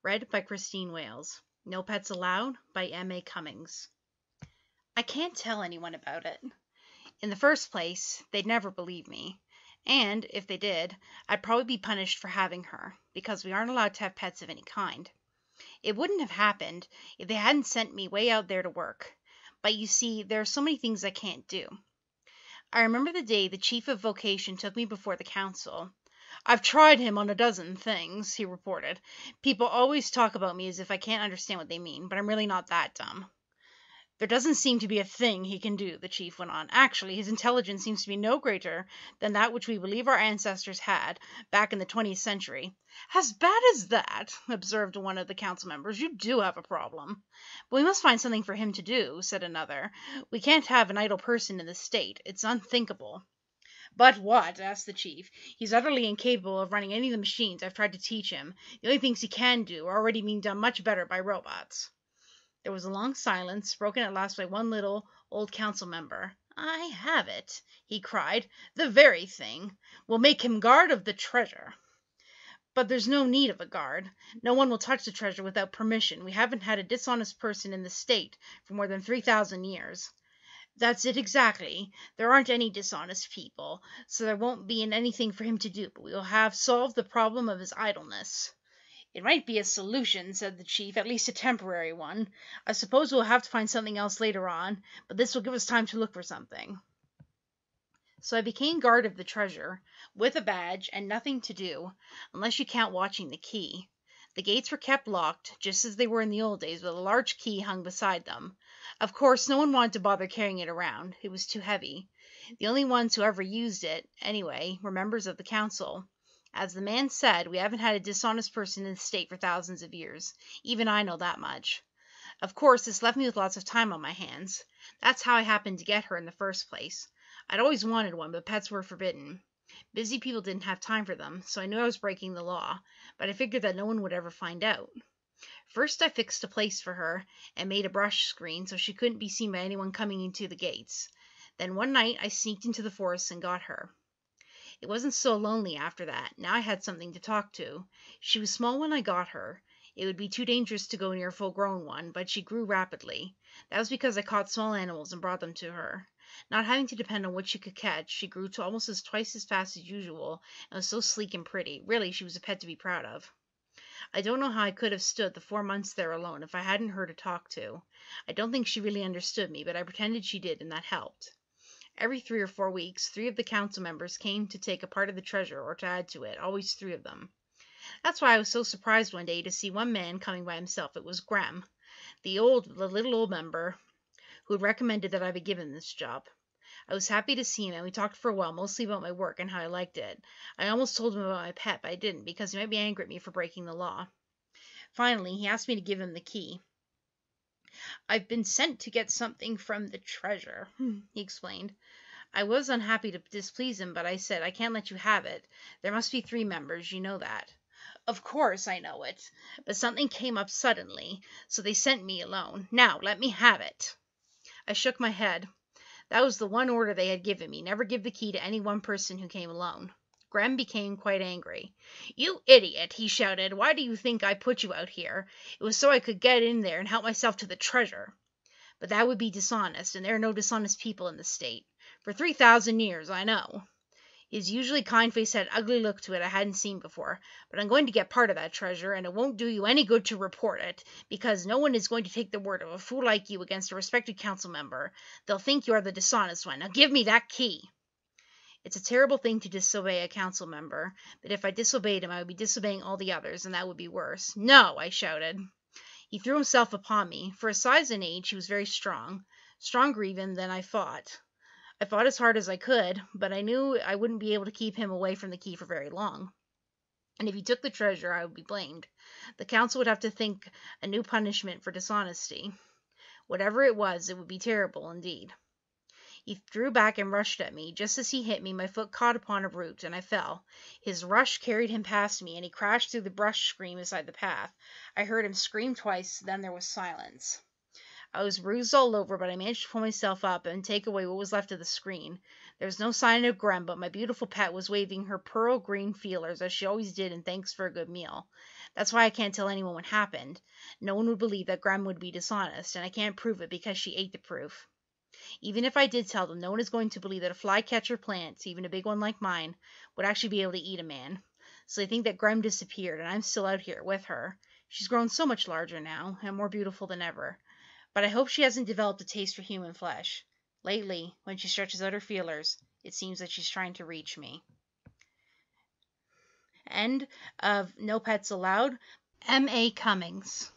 Read by Christine Wales. No Pets Allowed by M.A. Cummings. I can't tell anyone about it. In the first place, they'd never believe me. And, if they did, I'd probably be punished for having her, because we aren't allowed to have pets of any kind. It wouldn't have happened if they hadn't sent me way out there to work. But you see, there are so many things I can't do. I remember the day the chief of vocation took me before the council. "I've tried him on a dozen things," he reported. "People always talk about me as if I can't understand what they mean, but I'm really not that dumb." "There doesn't seem to be a thing he can do," the chief went on. "Actually, his intelligence seems to be no greater than that which we believe our ancestors had back in the 20th century. "As bad as that?" observed one of the council members. "You do have a problem." "But we must find something for him to do," said another. "We can't have an idle person in the state. It's unthinkable." "But what?" asked the chief. "He's utterly incapable of running any of the machines I've tried to teach him. The only things he can do are already being done much better by robots." There was a long silence, broken at last by one little old council member. "I have it," he cried. "The very thing. We'll make him guard of the treasure." "But there's no need of a guard. No one will touch the treasure without permission. We haven't had a dishonest person in the state for more than 3,000 years. "That's it exactly. There aren't any dishonest people, so there won't be anything for him to do, but we will have solved the problem of his idleness." "It might be a solution," said the chief, "at least a temporary one. I suppose we'll have to find something else later on, but this will give us time to look for something." So I became guard of the treasure, with a badge and nothing to do, unless you count watching the key. The gates were kept locked, just as they were in the old days, with a large key hung beside them. Of course, no one wanted to bother carrying it around. It was too heavy. The only ones who ever used it, anyway, were members of the council. As the man said, we haven't had a dishonest person in the state for thousands of years. Even I know that much. Of course, this left me with lots of time on my hands. That's how I happened to get her in the first place. I'd always wanted one, but pets were forbidden. Busy people didn't have time for them, so I knew I was breaking the law, but I figured that no one would ever find out. First I fixed a place for her, and made a brush screen so she couldn't be seen by anyone coming into the gates. Then one night I sneaked into the forest and got her. It wasn't so lonely after that. Now I had something to talk to. She was small when I got her. It would be too dangerous to go near a full-grown one, but she grew rapidly. That was because I caught small animals and brought them to her. Not having to depend on what she could catch, she grew to almost twice as fast as usual, and was so sleek and pretty. Really, she was a pet to be proud of. I don't know how I could have stood the 4 months there alone if I hadn't her to talk to. I don't think she really understood me, but I pretended she did, and that helped. Every 3 or 4 weeks, 3 of the council members came to take a part of the treasure or to add to it, always 3 of them. That's why I was so surprised one day to see one man coming by himself. It was Gramour, the little old member who had recommended that I be given this job. I was happy to see him, and we talked for a while, mostly about my work and how I liked it. I almost told him about my pet, but I didn't, because he might be angry at me for breaking the law. Finally, he asked me to give him the key. "I've been sent to get something from the treasure," he explained. I was unhappy to displease him, but I said, "I can't let you have it. There must be 3 members, you know that." "Of course I know it, but something came up suddenly, so they sent me alone. Now, let me have it." I shook my head. That was the one order they had given me, never give the key to any one person who came alone. Graham became quite angry. "You idiot," he shouted. "Why do you think I put you out here? It was so I could get in there and help myself to the treasure." "But that would be dishonest, and there are no dishonest people in the state. For 3,000 years, I know." His usually kind face had an ugly look to it I hadn't seen before. "But I'm going to get part of that treasure, and it won't do you any good to report it, because no one is going to take the word of a fool like you against a respected council member. They'll think you are the dishonest one. Now give me that key." It's a terrible thing to disobey a council member, but if I disobeyed him I would be disobeying all the others, and that would be worse. "No!" I shouted. He threw himself upon me. For his size and age he was very strong, stronger even than I fought. I fought as hard as I could, but I knew I wouldn't be able to keep him away from the key for very long. And if he took the treasure, I would be blamed. The council would have to think a new punishment for dishonesty. Whatever it was, it would be terrible indeed. He drew back and rushed at me. Just as he hit me, my foot caught upon a root, and I fell. His rush carried him past me, and he crashed through the brush screen beside the path. I heard him scream twice, then there was silence. I was bruised all over, but I managed to pull myself up and take away what was left of the screen. There was no sign of Grem, but my beautiful pet was waving her pearl green feelers, as she always did in thanks for a good meal. That's why I can't tell anyone what happened. No one would believe that Grem would be dishonest, and I can't prove it because she ate the proof. Even if I did tell them, no one is going to believe that a flycatcher plant, even a big one like mine, would actually be able to eat a man. So they think that Grem disappeared, and I'm still out here with her. She's grown so much larger now, and more beautiful than ever. But I hope she hasn't developed a taste for human flesh. Lately, when she stretches out her feelers, it seems that she's trying to reach me. End of No Pets Allowed. M.A. Cummings.